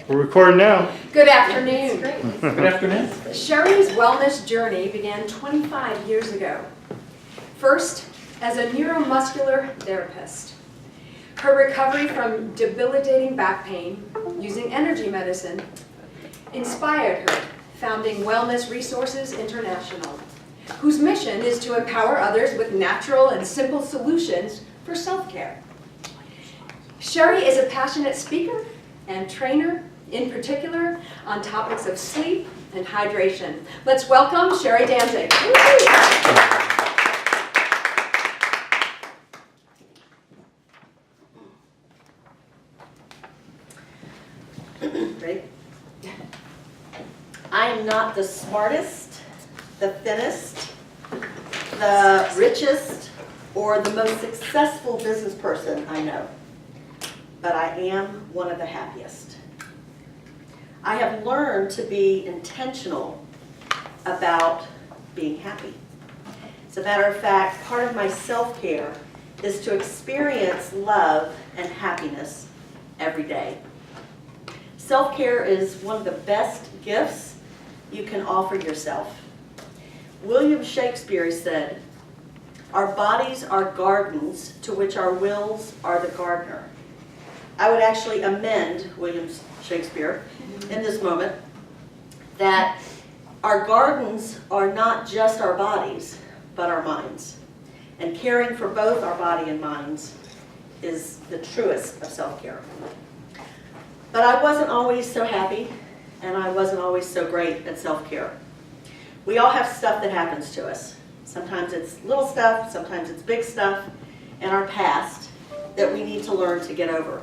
We're recording now. Good afternoon. Good afternoon. Sherri's wellness journey began 25 years ago. First, as a neuromuscular therapist. Her recovery from debilitating back pain using energy medicine inspired her, founding Wellness Resources International, whose mission is to empower others with natural and simple solutions for self-care. Sherri is a passionate speaker and trainer, in particular on topics of sleep and hydration. Let's welcome Sherri Danzig. Ready? I am not the smartest, the thinnest, the richest, or the most successful business person I know, but I am one of the happiest. I have learned to be intentional about being happy. As a matter of fact, part of my self-care is to experience love and happiness every day. Self-care is one of the best gifts you can offer yourself. William Shakespeare said, "Our bodies are gardens to which our wills are the gardener." I would actually amend William Shakespeare in this moment that our gardens are not just our bodies, but our minds. And caring for both our body and minds is the truest of self-care. But I wasn't always so happy, and I wasn't always so great at self-care. We all have stuff that happens to us. Sometimes it's little stuff, sometimes it's big stuff in our past that we need to learn to get over.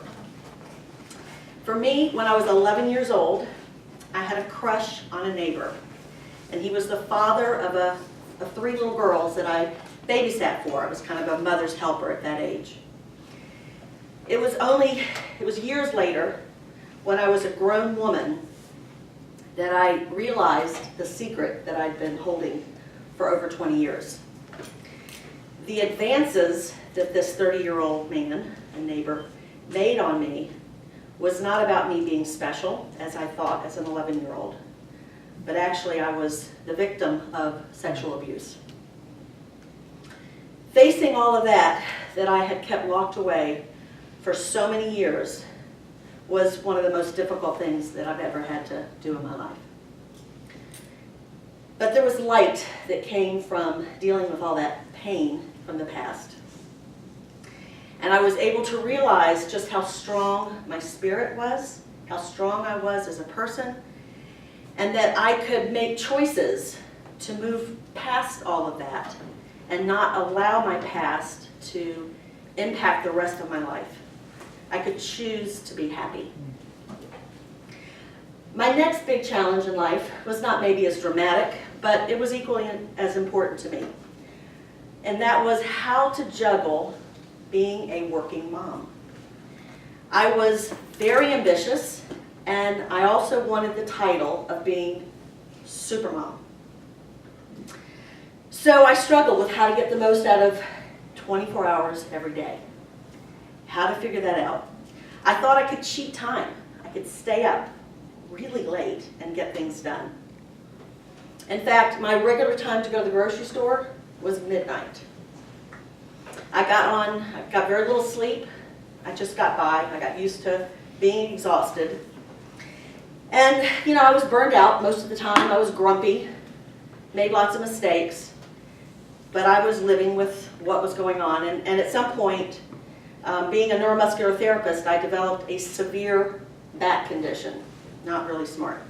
For me, when I was 11 years old, I had a crush on a neighbor, and he was the father of three little girls that I babysat for. I was kind of a mother's helper at that age. It was years later, when I was a grown woman, that I realized the secret that I'd been holding for over 20 years. The advances that this 30-year-old man and neighbor made on me was not about me being special, as I thought as an 11-year-old, but actually I was the victim of sexual abuse. Facing all of that I had kept locked away for so many years was one of the most difficult things that I've ever had to do in my life. But there was light that came from dealing with all that pain from the past. And I was able to realize just how strong my spirit was, how strong I was as a person, and that I could make choices to move past all of that and not allow my past to impact the rest of my life. I could choose to be happy. My next big challenge in life was not maybe as dramatic, but it was equally as important to me. And that was how to juggle being a working mom. I was very ambitious, and I also wanted the title of being supermom. So I struggled with how to get the most out of 24 hours every day. How to figure that out. I thought I could cheat time. I could stay up really late and get things done. In fact, my regular time to go to the grocery store was midnight. I got very little sleep. I just got by. I got used to being exhausted. And, I was burned out most of the time. I was grumpy, made lots of mistakes, but I was living with what was going on. And at some point, being a neuromuscular therapist, I developed a severe back condition. Not really smart.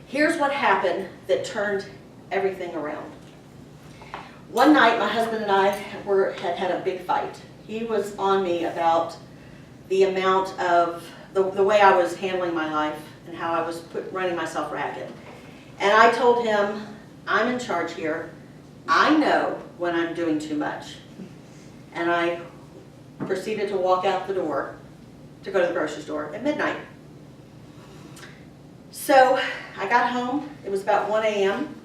Here's what happened that turned everything around. One night, my husband and I had a big fight. He was on me about the amount of, the way I was handling my life and how I was running myself ragged. And I told him, I'm in charge here. I know when I'm doing too much. And I proceeded to walk out the door to go to the grocery store at midnight. So I got home, it was about 1 a.m.,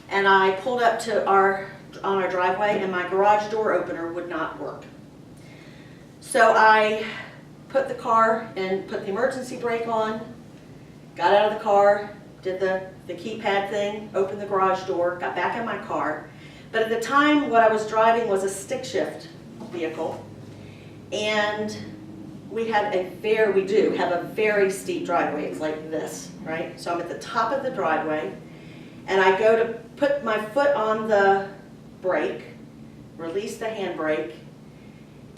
and I pulled up to on our driveway, and my garage door opener would not work. So I put the car and put the emergency brake on, got out of the car, did the keypad thing, opened the garage door, got back in my car. But at the time, what I was driving was a stick shift vehicle. And we do have a very steep driveway. It's like this, right? So I'm at the top of the driveway, and I go to put my foot on the brake, release the handbrake,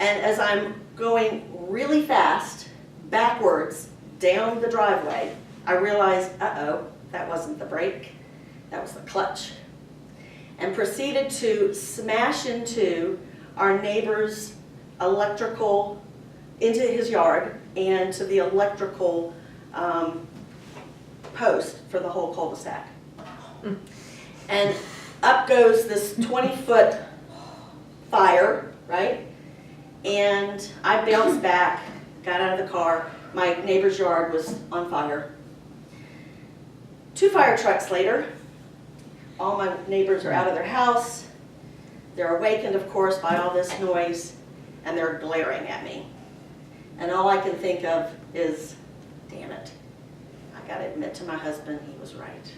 and as I'm going really fast, backwards, down the driveway, I realize, uh-oh, that wasn't the brake, that was the clutch. And proceeded to smash into our neighbor's electrical, into his yard, and to the electrical post for the whole cul-de-sac. And up goes this 20-foot fire, right? And I bounced back, got out of the car. My neighbor's yard was on fire. 2 fire trucks later, all my neighbors are out of their house. They're awakened, of course, by all this noise, and they're glaring at me. And all I can think of is, damn it, I gotta admit to my husband, he was right.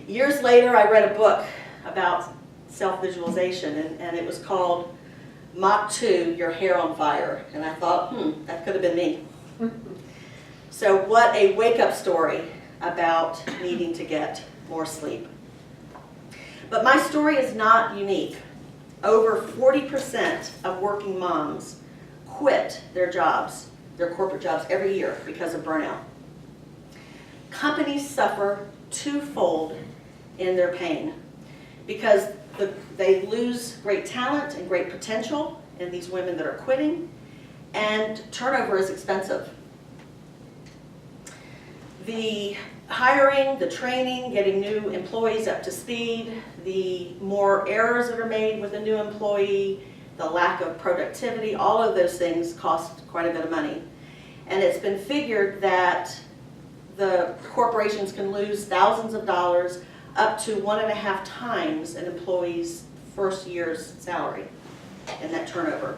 Years later, I read a book about self-visualization, and it was called Mach 2, Your Hair on Fire. And I thought, that could have been me. So what a wake-up story about needing to get more sleep. But my story is not unique. Over 40% of working moms quit their jobs, their corporate jobs, every year because of burnout. Companies suffer twofold in their pain because they lose great talent and great potential in these women that are quitting, and turnover is expensive. The hiring, the training, getting new employees up to speed, the more errors that are made with a new employee, the lack of productivity, all of those things cost quite a bit of money. And it's been figured that the corporations can lose thousands of dollars, up to 1.5 times an employee's first year's salary in that turnover.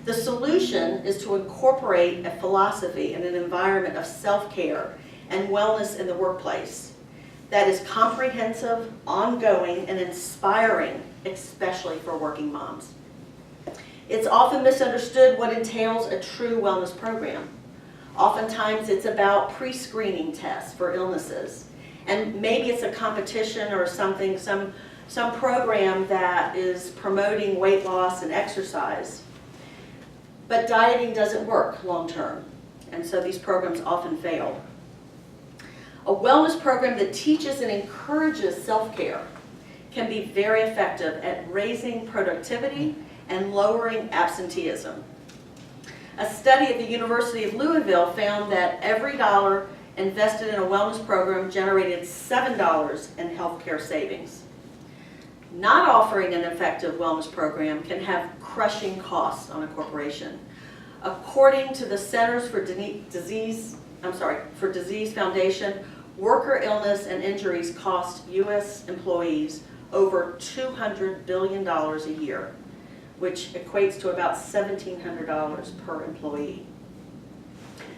The solution is to incorporate a philosophy and an environment of self-care and wellness in the workplace that is comprehensive, ongoing, and inspiring, especially for working moms. It's often misunderstood what entails a true wellness program. Oftentimes it's about pre-screening tests for illnesses, and maybe it's a competition or something, some program that is promoting weight loss and exercise. But dieting doesn't work long term, and so these programs often fail. A wellness program that teaches and encourages self-care can be very effective at raising productivity and lowering absenteeism. A study at the University of Louisville found that every dollar invested in a wellness program generated $7 in healthcare savings. Not offering an effective wellness program can have crushing costs on a corporation. According to the Centers for Disease Foundation, worker illness and injuries cost U.S. employees over $200 billion a year, which equates to about $1,700 per employee.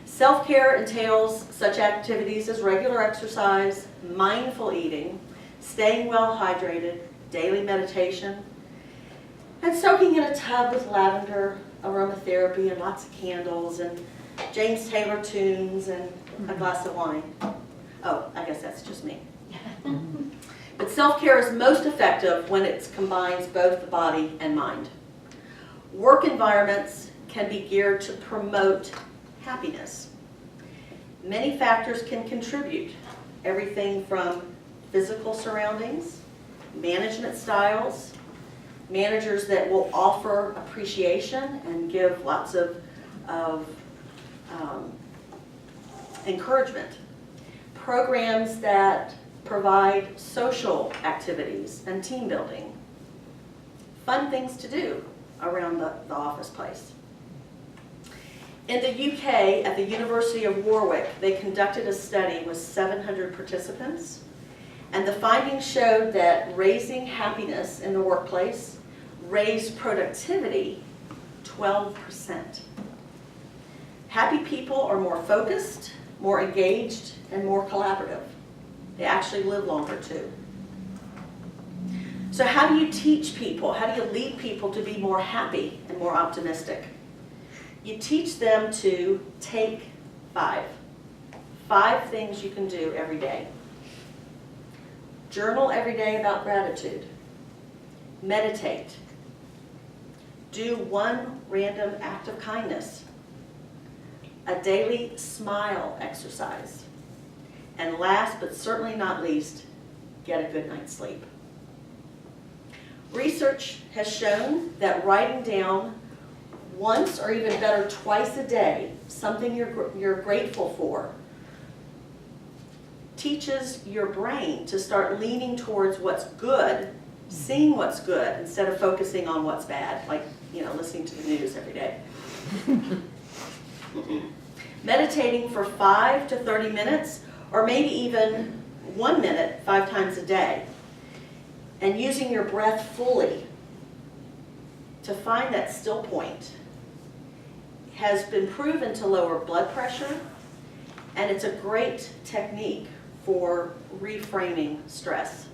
Self-care entails such activities as regular exercise, mindful eating, staying well hydrated, daily meditation, and soaking in a tub with lavender, aromatherapy, and lots of candles, and James Taylor tunes, and a glass of wine. Oh, I guess that's just me. But self-care is most effective when it combines both the body and mind. Work environments can be geared to promote happiness. Many factors can contribute, everything from physical surroundings, management styles, managers that will offer appreciation and give lots of encouragement, programs that provide social activities and team building, fun things to do around the office place. In the UK, at the University of Warwick, they conducted a study with 700 participants, and the findings showed that raising happiness in the workplace raised productivity 12%. Happy people are more focused, more engaged, and more collaborative. They actually live longer too. So how do you teach people? How do you lead people to be more happy and more optimistic? You teach them to take 5. 5 things you can do every day. Journal every day about gratitude. Meditate. Do 1 random act of kindness. A daily smile exercise. And last but certainly not least, get a good night's sleep. Research has shown that writing down once or even better twice a day something you're grateful for teaches your brain to start leaning towards what's good, seeing what's good instead of focusing on what's bad, like, listening to the news every day. Meditating for 5 to 30 minutes, or maybe even 1 minute 5 times a day, and using your breath fully to find that still point has been proven to lower blood pressure, and it's a great technique for reframing stress.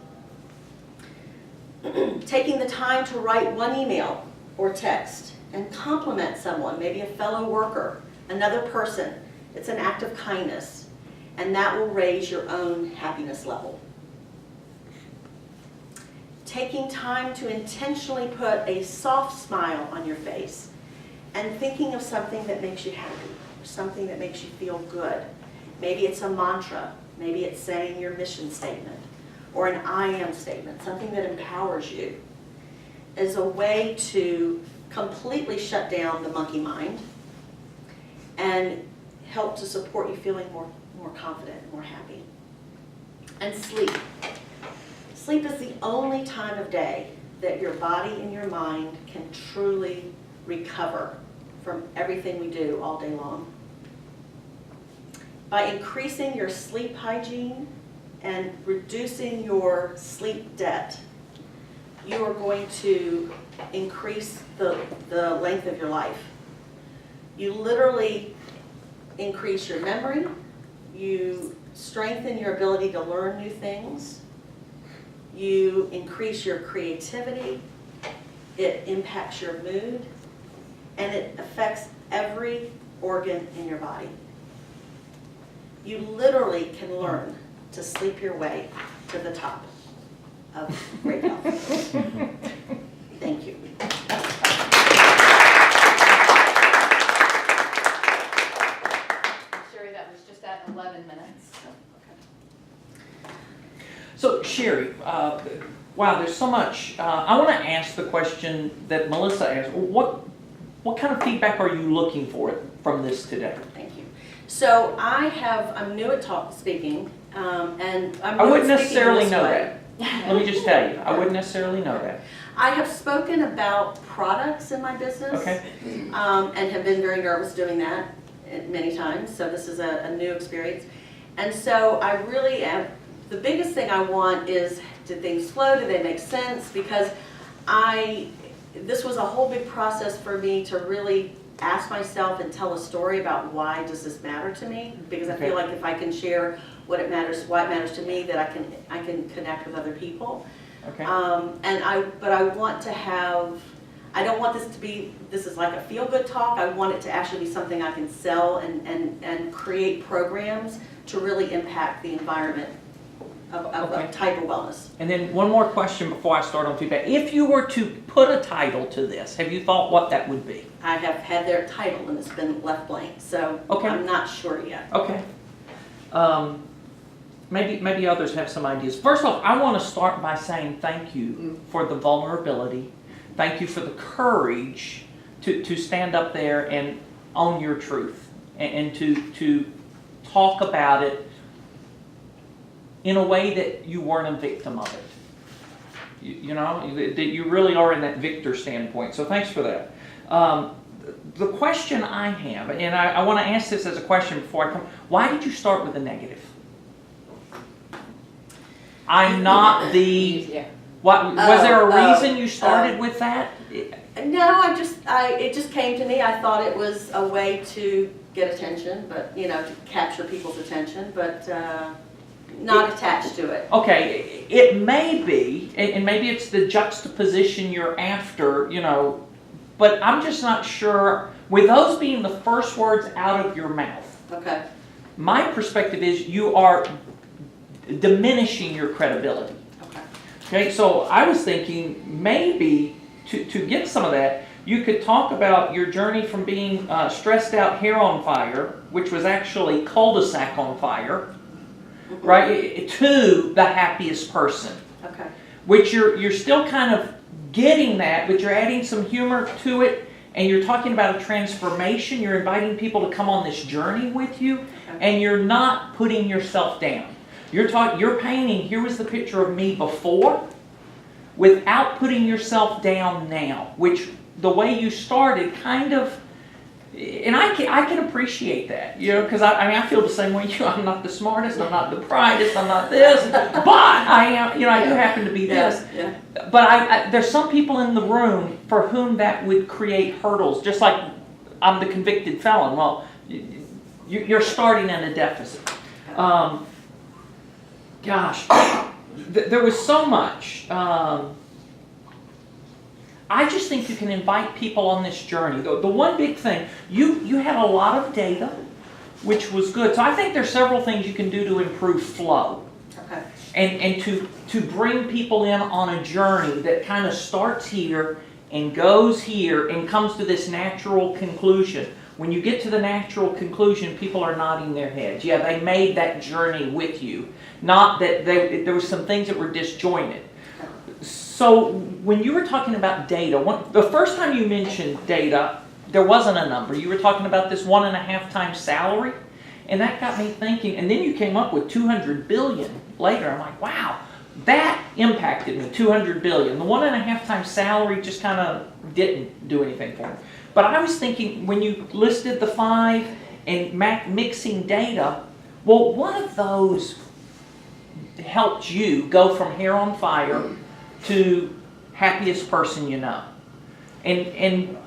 Taking the time to write 1 email or text and compliment someone, maybe a fellow worker, another person. It's an act of kindness, and that will raise your own happiness level. Taking time to intentionally put a soft smile on your face and thinking of something that makes you happy, or something that makes you feel good. Maybe it's a mantra, maybe it's saying your mission statement, or an I am statement, something that empowers you, is a way to completely shut down the monkey mind and help to support you feeling more confident, more happy. And sleep. Sleep is the only time of day that your body and your mind can truly recover from everything we do all day long. By increasing your sleep hygiene and reducing your sleep debt, you are going to increase the length of your life. You literally increase your memory, you strengthen your ability to learn new things, you increase your creativity, it impacts your mood, and it affects every organ in your body. You literally can learn to sleep your way to the top of great health. Thank you. Sherri, that was just at 11 minutes. So, Sherri, wow, there's so much. I want to ask the question that Melissa asked. What kind of feedback are you looking for from this today? Thank you. So I'm new at speaking, and I wouldn't necessarily know that. Let me just tell you, I wouldn't necessarily know that. I have spoken about products in my business, Okay. And have been very nervous doing that many times, so this is a new experience. And so I really am, the biggest thing I want is, did things flow, did they make sense? Because this was a whole big process for me to really ask myself and tell a story about why does this matter to me, because I feel like if I can share why it matters to me, that I can connect with other people. Okay. But I want to have, I don't want this to be, this is like a feel-good talk. I want it to actually be something I can sell and create programs to really impact the environment of type of wellness. And then one more question before I start on feedback. If you were to put a title to this, have you thought what that would be? I have had their title and it's been left blank, so Okay. I'm not sure yet. Okay. Maybe others have some ideas. First off, I want to start by saying thank you for the vulnerability. Thank you for the courage to stand up there and own your truth and to talk about it in a way that you weren't a victim of it. You know, that you really are in that victor standpoint. So thanks for that. The question I have, and I want to ask this as a question before I come, why did you start with a negative? I'm not the... Yeah. What, was there a reason you Oh. started with that? No, it just came to me. I thought it was a way to get attention, but, to capture people's attention, but not attached to it. Okay, it may be, and maybe it's the juxtaposition you're after, but I'm just not sure, with those being the first words out of your mouth, Okay. my perspective is you are diminishing your credibility. Okay. Okay, so I was thinking maybe to get some of that, you could talk about your journey from being stressed out, hair on fire, which was actually cul-de-sac on fire, right, to the happiest person. Okay. Which you're still kind of getting that, but you're adding some humor to it, and you're talking about a transformation. You're inviting people to come on this journey with you, and you're not putting yourself down. You're painting, here was the picture of me before, without putting yourself down now, which the way you started kind of, and I can appreciate that, because I feel the same way you. I'm not the smartest, I'm not the brightest, I'm not this, but I am, I do happen to be this. Yeah. But there's some people in the room for whom that would create hurdles, just like I'm the convicted felon. Well, you're starting in a deficit. Gosh, there was so much. I just think you can invite people on this journey. The one big thing, you had a lot of data, which was good. So I think there's several things you can do to improve flow. Okay. And to bring people in on a journey that kind of starts here and goes here and comes to this natural conclusion. When you get to the natural conclusion, people are nodding their heads. Yeah, they made that journey with you. Not that there were some things that were disjointed. So when you were talking about data, the first time you mentioned data, there wasn't a number. You were talking about this 1.5 times salary, and that got me thinking. And then you came up with 200 billion later. I'm like, wow, that impacted me. 200 billion. The 1.5 times salary just kind of didn't do anything for me. But I was thinking when you listed the 5 and mixing data, well, one of those helped you go from hair on fire to happiest person you know. And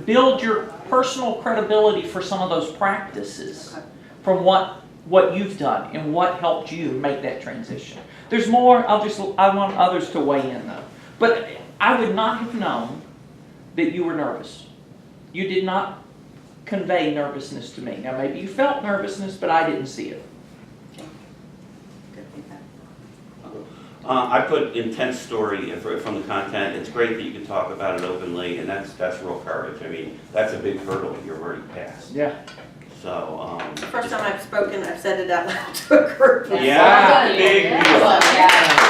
build your personal credibility for some of those practices from what you've done and what helped you make that transition. There's more, I want others to weigh in though. But I would not have known that you were nervous. You did not convey nervousness to me. Now maybe you felt nervousness, but I didn't see it. Good feedback. I put intense story from the content. It's great that you can talk about it openly, and that's real courage. I mean, that's a big hurdle that you're already past. Yeah. So. The first time I've spoken, I've said it out loud to a group. Yeah, big Yeah. deal. Yeah.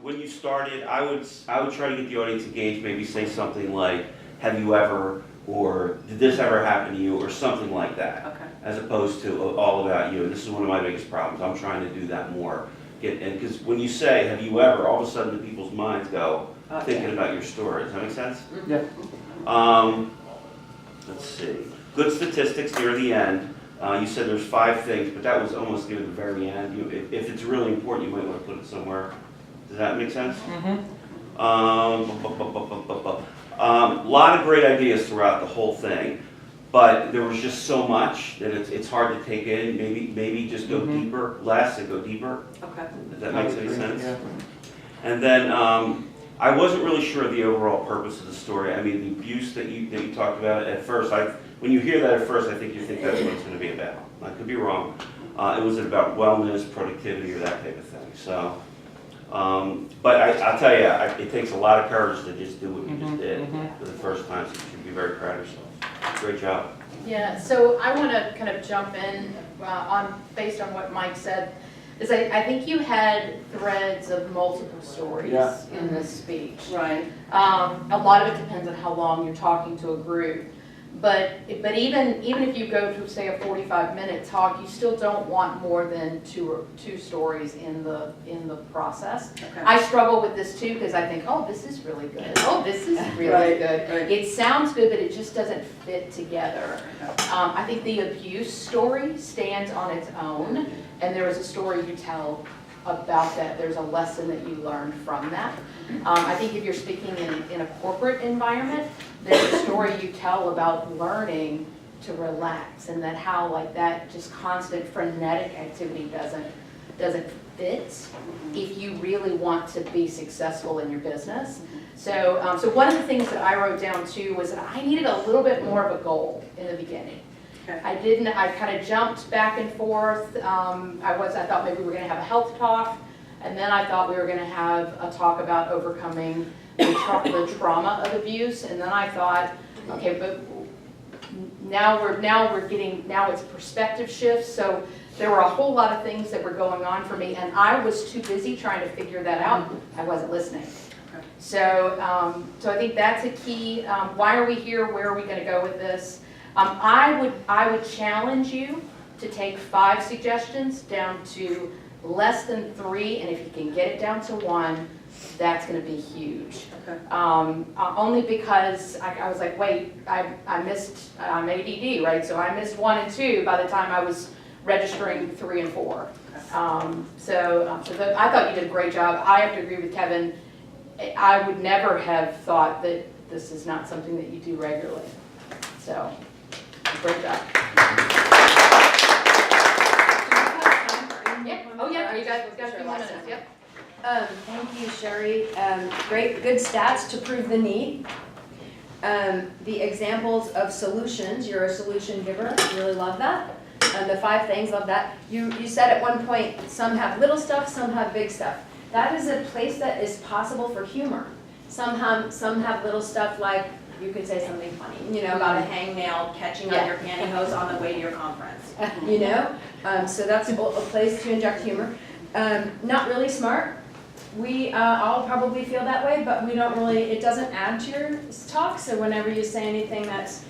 When you started, I would try to get the audience engaged. Maybe say something like, "Have you ever?" or "Did this ever happen to you?" or something like that. Okay. As opposed to all about you. And this is one of my biggest problems. I'm trying to do that more. Because when you say, "Have you ever?" all of a sudden the people's minds go thinking about your story. Does that make sense? Yeah. Let's see. Good statistics near the end. You said there's 5 things, but that was almost near the very end. If it's really important, you might want to put it somewhere. Does that make sense? Mm-hmm. Lot of great ideas throughout the whole thing, but there was just so much that it's hard to take in. Maybe just go deeper, less and go deeper. Okay. If that makes any sense. Yeah. And then I wasn't really sure of the overall purpose of the story. I mean, the abuse that you talked about at first. When you hear that at first, I think you think that's what it's going to be about. I could be wrong. It was about wellness, productivity, or that type of thing. So. But I'll tell you, it takes a lot of courage to just do what you just did for the first time, so you should be very proud of yourself. Great job. Yeah, so I want to kind of jump in based on what Mike said, is I think you had threads of multiple stories in this speech. Right. A lot of it depends on how long you're talking to a group. But even if you go to, say, a 45-minute talk, you still don't want more than two stories in the process. Okay. I struggle with this too because I think, oh, this is really good. Oh, this is really Right, good. right. It sounds good, but it just doesn't fit together. I think the abuse story stands on its own, and there is a story you tell about that. There's a lesson that you learned from that. I think if you're speaking in a corporate environment, there's a story you tell about learning to relax, and that how like that just constant frenetic activity doesn't fit if you really want to be successful in your business. So, so one of the things that I wrote down too was that I needed a little bit more of a goal in the beginning. Okay. I kind of jumped back and forth. I thought maybe we were going to have a health talk, and then I thought we were going to have a talk about overcoming the trauma of abuse, and then I thought, okay, but now it's perspective shifts. So there were a whole lot of things that were going on for me, and I was too busy trying to figure that out. I wasn't listening. So, so I think that's a key. Why are we here? Where are we going to go with this? I would challenge you to take 5 suggestions down to less than 3, and if you can get it down to 1, that's going to be huge. Okay. Only because I was like, wait, I'm ADD, right? So I missed 1 and 2 by the time I was registering 3 and 4. So I thought you did a great job. I have to agree with Kevin. I would never have thought that this is not something that you do regularly. So, great job. Yeah. Oh yeah, you got a few more minutes. Yep. Thank you, Sherri. Great, good stats to prove the need. The examples of solutions, you're a solution giver, really love that. The 5 things, love that. You said at one point, some have little stuff, some have big stuff. That is a place that is possible for humor. Some have little stuff like, you could say something funny, you know, about a hangnail catching on your pantyhose on the way to your conference, you know? So that's a place to inject humor. Not really smart. We all probably feel that way, but we don't really, it doesn't add to your talk. So whenever you say anything that's,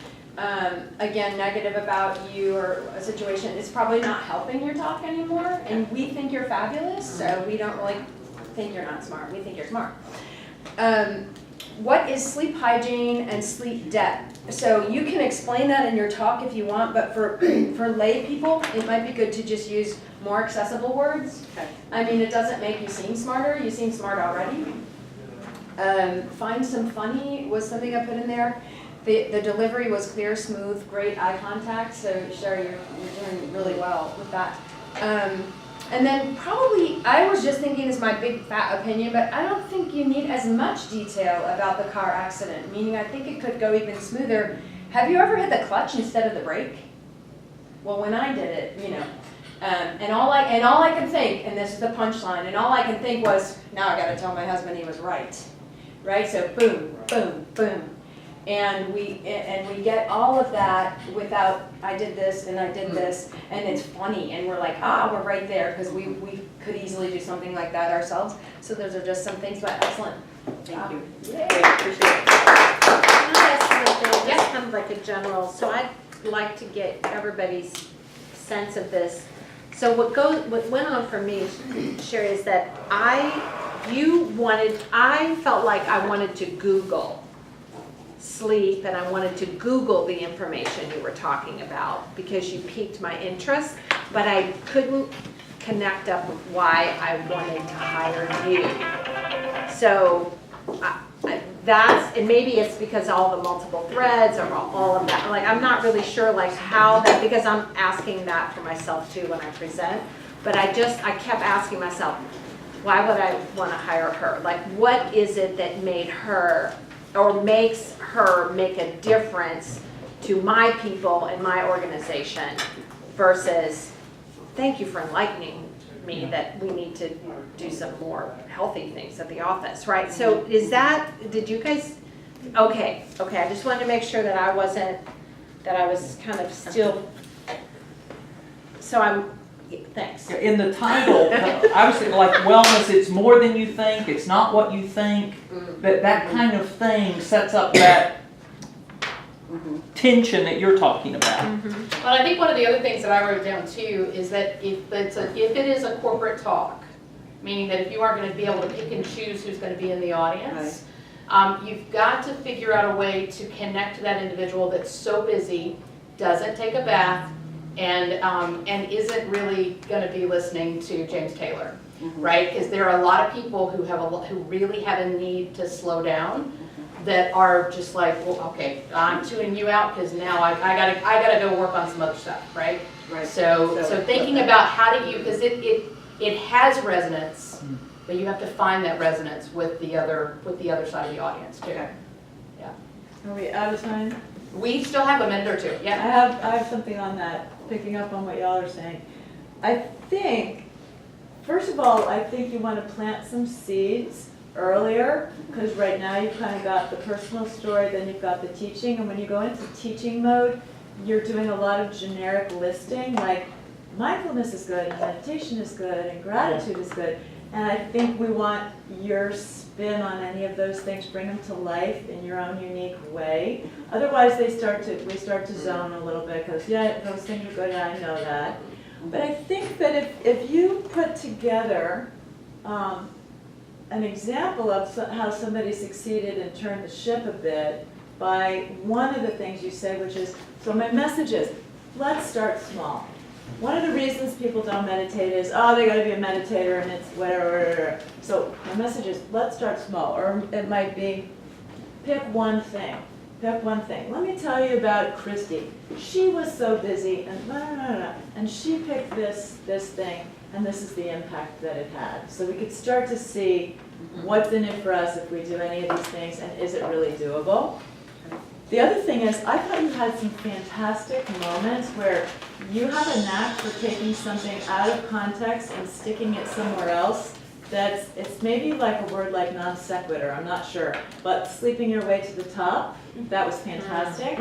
again, negative about you or a situation, it's probably not helping your talk anymore. And we think you're fabulous, so we don't really think you're not smart. We think you're smart. What is sleep hygiene and sleep debt? So you can explain that in your talk if you want, but for lay people, it might be good to just use more accessible words. Okay. I mean, it doesn't make you seem smarter. You seem smart already. Find some funny was something I put in there. The delivery was clear, smooth, great eye contact. So Sherri, you're doing really well with that. And then probably, I was just thinking, this is my big fat opinion, but I don't think you need as much detail about the car accident, meaning I think it could go even smoother. Have you ever hit the clutch instead of the brake? Well, when I did it, you know, and all I could think, and this is the punchline, and all I can think was, now I gotta tell my husband he was right? So boom, boom, boom. And we get all of that without, I did this and I did this, and it's funny, and we're like, we're right there, because we could easily do something like that ourselves. So those are just some things, but excellent. Thank you. Yay. Great, appreciate it. Can I ask something, just kind of like a general, so I'd like to get everybody's sense of this. So what went on for me, Sherri, is that I felt like I wanted to Google sleep, and I wanted to Google the information you were talking about because you piqued my interest, but I couldn't connect up with why I wanted to hire you. So and maybe it's because all the multiple threads or all of that. Like, I'm not really sure like how that, because I'm asking that for myself too when I present, but I kept asking myself, why would I want to hire her? Like, what is it that made her or makes her make a difference to my people and my organization versus, thank you for enlightening me that we need to do some more healthy things at the office, right? So did you guys, okay, I just wanted to make sure that I was kind of still, so thanks. In the title, I was thinking like wellness, it's more than you think, it's not what you think. That kind of thing sets up that tension that you're talking about. Well, I think one of the other things that I wrote down too is that if it is a corporate talk, meaning that if you aren't going to be able to pick and choose who's going to be in the audience, you've got to figure out a way to connect to that individual that's so busy, doesn't take a bath, and isn't really going to be listening to James Taylor. right? Because there are a lot of people who who really have a need to slow down, that are just like, well, okay, I'm tuning you out because now I gotta go work on some other stuff, right? Right. So thinking about how do you, because it has resonance, but you have to find that resonance with the other side of the audience too. Okay. Are we out of time? We still have a minute or two, I yeah. have something on that, picking up on what y'all are saying. I think, first of all, I think you want to plant some seeds earlier, because right now you've kind of got the personal story, then you've got the teaching, and when you go into teaching mode, you're doing a lot of generic listing, like mindfulness is good, and meditation is good, and gratitude is good. And I think we want your spin on any of those things, bring them to life in your own unique way. Otherwise, we start to zone a little bit, because yeah, those things are good, yeah, I know that. But I think that if you put together an example of how somebody succeeded and turned the ship a bit by one of the things you say, which is, so my message is, let's start small. One of the reasons people don't meditate is, oh, they gotta be a meditator and it's whatever. So my message is, let's start small. Or it might be, pick one thing. Pick one thing. Let me tell you about Christy. She was so busy and and she picked this thing, and this is the impact that it had. So we could start to see what's in it for us if we do any of these things, and is it really doable? The other thing is, I thought you had some fantastic moments where you have a knack for taking something out of context and sticking it somewhere else. It's maybe like a word like non sequitur, I'm not sure, but sleeping your way to the top, that was fantastic.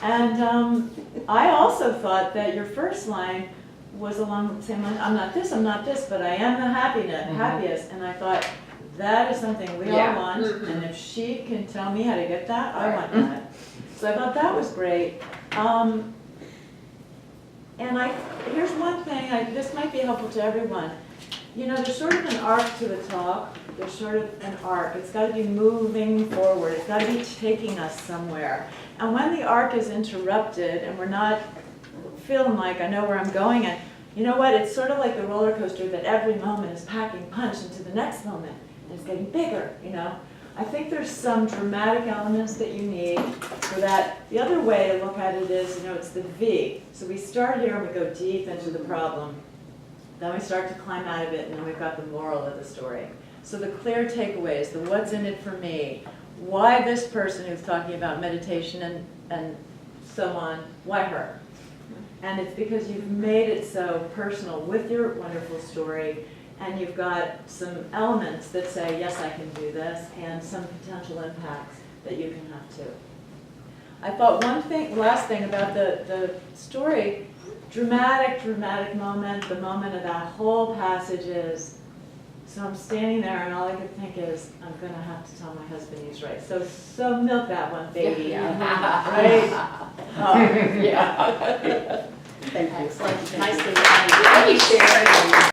And I also thought that your first line was along the same line, I'm not this, but I am the happiest. And I thought, that is something we all want, and if she can tell me how to get that, I want that. So I thought that was great. And here's one thing, this might be helpful to everyone. You know, there's sort of an arc to the talk. There's sort of an arc. It's got to be moving forward. It's got to be taking us somewhere. And when the arc is interrupted and we're not feeling like I know where I'm going, and you know what? It's sort of like the roller coaster that every moment is packing punch into the next moment, and it's getting bigger, you know? I think there's some dramatic elements that you need for that. The other way to look at it is, you know, it's the V. So we start here and we go deep into the problem. Then we start to climb out of it, and then we've got the moral of the story. So the clear takeaways, the what's in it for me, why this person who's talking about meditation and so on, why her? And it's because you've made it so personal with your wonderful story, and you've got some elements that say, yes, I can do this, and some potential impacts that you can have too. I thought last thing about the story, dramatic moment, the moment of that whole passage is, so I'm standing there and all I could think is, I'm gonna have to tell my husband he's right. So milk that one, baby. Right? Oh, yeah. Thank you. Excellent. Nicely done. Thank you, Sherri.